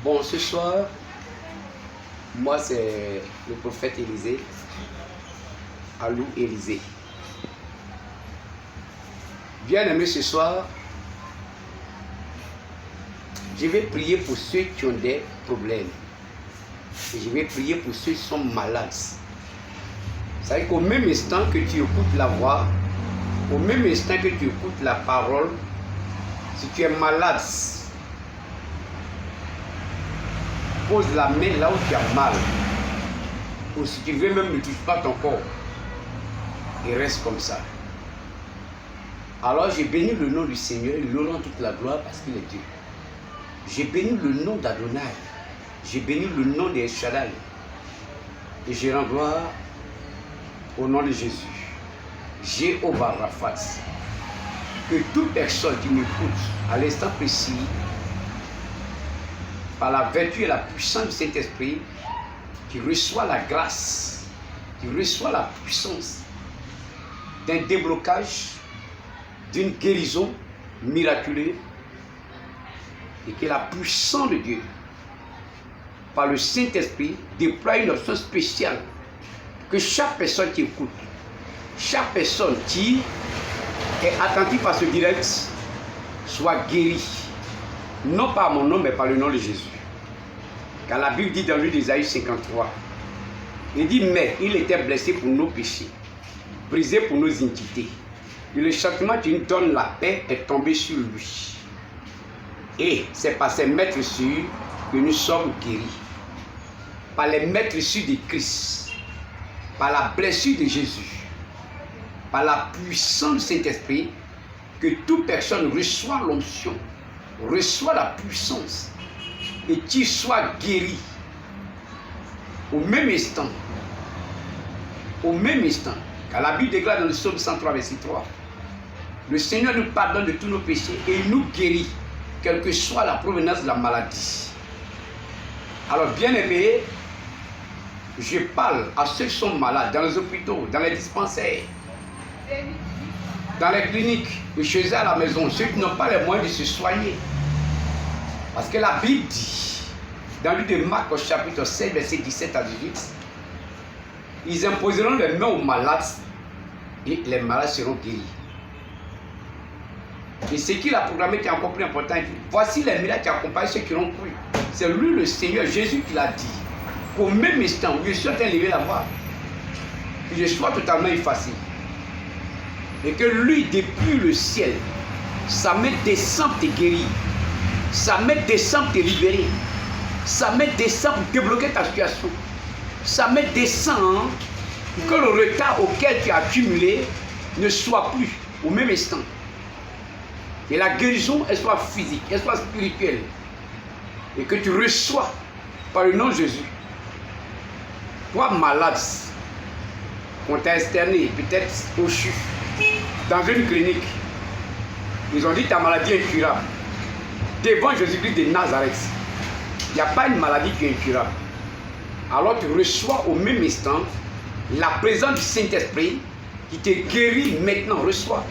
Bon, ce soir, moi c'est le prophète Élisée, Alou Élisée. Bien aimé, ce soir, je vais prier pour ceux qui ont des problèmes. Et je vais prier pour ceux qui sont malades. C'est-à-dire qu'au même instant que tu écoutes la voix, au même instant que tu écoutes la parole, si tu es malade, pose la main là où tu as mal. Ou si tu veux, même ne touche pas ton corps. Et reste comme ça. Alors j'ai béni le nom du Seigneur et lui rends toute la gloire parce qu'il est Dieu. J'ai béni le nom d'Adonai. J'ai béni le nom de Shaddai. Et je rends gloire au nom de Jésus. Jéhovah Raphat. Que toute personne qui m'écoute à l'instant précis, par la vertu et la puissance du Saint-Esprit, qui reçoit la grâce, qui reçoit la puissance d'un déblocage, d'une guérison miraculeuse, et que la puissance de Dieu, par le Saint-Esprit, déploie une option spéciale, que chaque personne qui écoute, chaque personne qui est attentive à ce direct, soit guérie, non par mon nom, mais par le nom de Jésus. Car la Bible dit dans le livre d'Ésaïe 53, il dit, mais il était blessé pour nos péchés, brisé pour nos iniquités. Et le châtiment qui nous donne la paix est tombé sur lui. Et c'est par ses maîtres sûrs que nous sommes guéris. Par les maîtres sûrs de Christ, par la blessure de Jésus, par la puissance du Saint-Esprit, que toute personne reçoit l'onction, reçoit la puissance, et qu'il soit guéri au même instant. Au même instant. Car la Bible déclare dans le psaume 103, verset 3, le Seigneur nous pardonne de tous nos péchés et il nous guérit, quelle que soit la provenance de la maladie. Alors, bien aimé, je parle à ceux qui sont malades, dans les hôpitaux, dans les dispensaires, dans les cliniques, et chez eux à la maison, ceux qui n'ont pas les moyens de se soigner. Parce que la Bible dit, dans le livre de Marc, au chapitre 7, verset 17 à 18, ils imposeront les mains aux malades et les malades seront guéris. Et ce qu'il a programmé qui est encore plus important, voici les miracles qui accompagnent ceux qui l'ont cru. C'est lui le Seigneur Jésus qui l'a dit. Qu'au même instant où je suis en train de lever la voix, que je sois totalement effacé. Et que lui, depuis le ciel, sa main descend pour te guérir. Sa main descend pour te libérer. Sa main descend pour débloquer ta situation. Sa main descend pour que le retard auquel tu as accumulé ne soit plus au même instant. Et la guérison, elle soit physique, elle soit spirituelle. Et que tu reçois par le nom de Jésus. Toi malade, on t'a externé, peut-être au CHU, dans une clinique. Ils ont dit ta maladie est incurable. Devant Jésus-Christ de Nazareth, il n'y a pas une maladie qui est incurable. Alors tu reçois au même instant la présence du Saint-Esprit qui te guérit maintenant. Reçois.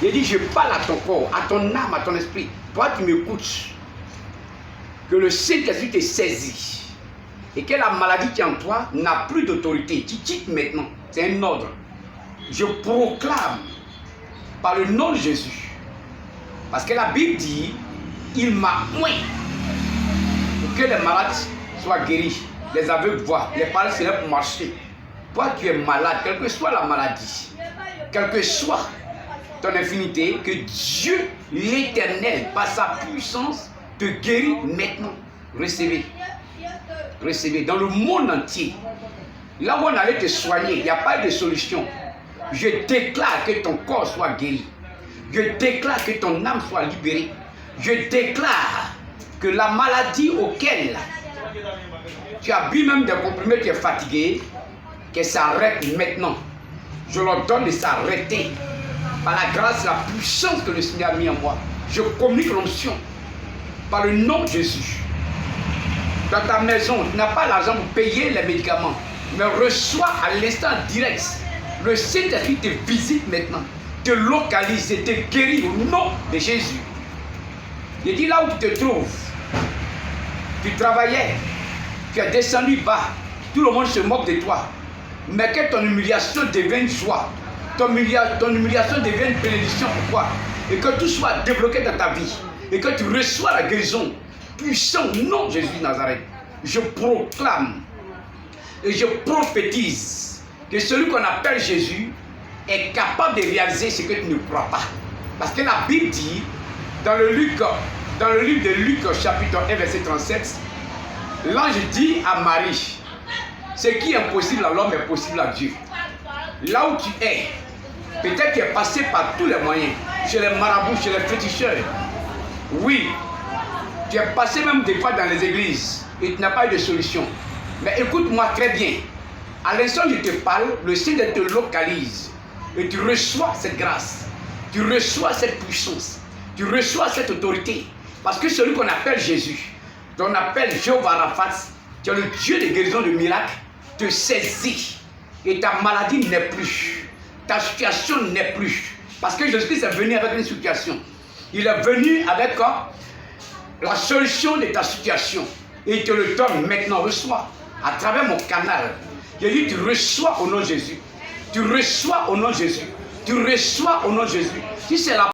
Il dit, je parle à ton corps, à ton âme, à ton esprit. Toi, tu m'écoutes. Que le Saint-Esprit te saisit. Et que la maladie qui est en toi n'a plus d'autorité. Tu quittes maintenant. C'est un ordre. Je proclame par le nom de Jésus. Parce que la Bible dit, il m'a oint pour que les malades soient guéris. Les aveugles voient, les paralysés se lèvent pour marcher. Toi, tu es malade, quelle que soit la maladie, quelle que soit ton infinité, que Dieu, l'Éternel, par sa puissance, te guérit maintenant. Recevez. Recevez. Dans le monde entier, là où on allait te soigner, il n'y a pas de solution. Je déclare que ton corps soit guéri. Je déclare que ton âme soit libérée. Je déclare que la maladie auquel tu as bu même des comprimés, tu es fatigué, qu'elle s'arrête maintenant. Je leur donne de s'arrêter. Par la grâce et la puissance que le Seigneur a mis en moi, je communique l'onction par le nom de Jésus. Dans ta maison, tu n'as pas l'argent pour payer les médicaments, mais reçois à l'instant direct. Le Saint-Esprit te visite maintenant. te localise et te guérit au nom de Jésus. Il dit là où tu te trouves, tu travaillais, tu es descendu bas, tout le monde se moque de toi. Mais que ton humiliation devienne joie, ton humiliation devienne bénédiction. Pourquoi? Et que tout soit débloqué dans ta vie. Et que tu reçois la guérison puissant au nom de Jésus de Nazareth. Je proclame et je prophétise que celui qu'on appelle Jésus est capable de réaliser ce que tu ne crois pas. Parce que la Bible dit, dans le livre de Luc, chapitre 1, verset 37, l'ange dit à Marie, ce qui est impossible à l'homme est possible à Dieu. Là où tu es, peut-être tu es passé par tous les moyens, chez les marabouts, chez les féticheurs. Oui, tu es passé même des fois dans les églises et tu n'as pas eu de solution. Mais écoute-moi très bien. À l'instant où je te parle, le Seigneur te localise et tu reçois cette grâce, tu reçois cette puissance, tu reçois cette autorité. Parce que celui qu'on appelle Jésus, qu'on appelle Jéhovah Rapha, tu es le Dieu de guérison, de miracles, te saisit et ta maladie n'est plus, ta situation n'est plus. Parce que Jésus-Christ est venu avec une situation. Il est venu avec la solution de ta situation. Et il te le donne maintenant, reçois à travers mon canal. Il dit, tu reçois au nom de Jésus. Tu reçois au nom de Jésus. Tu reçois au nom de Jésus. Si c'est la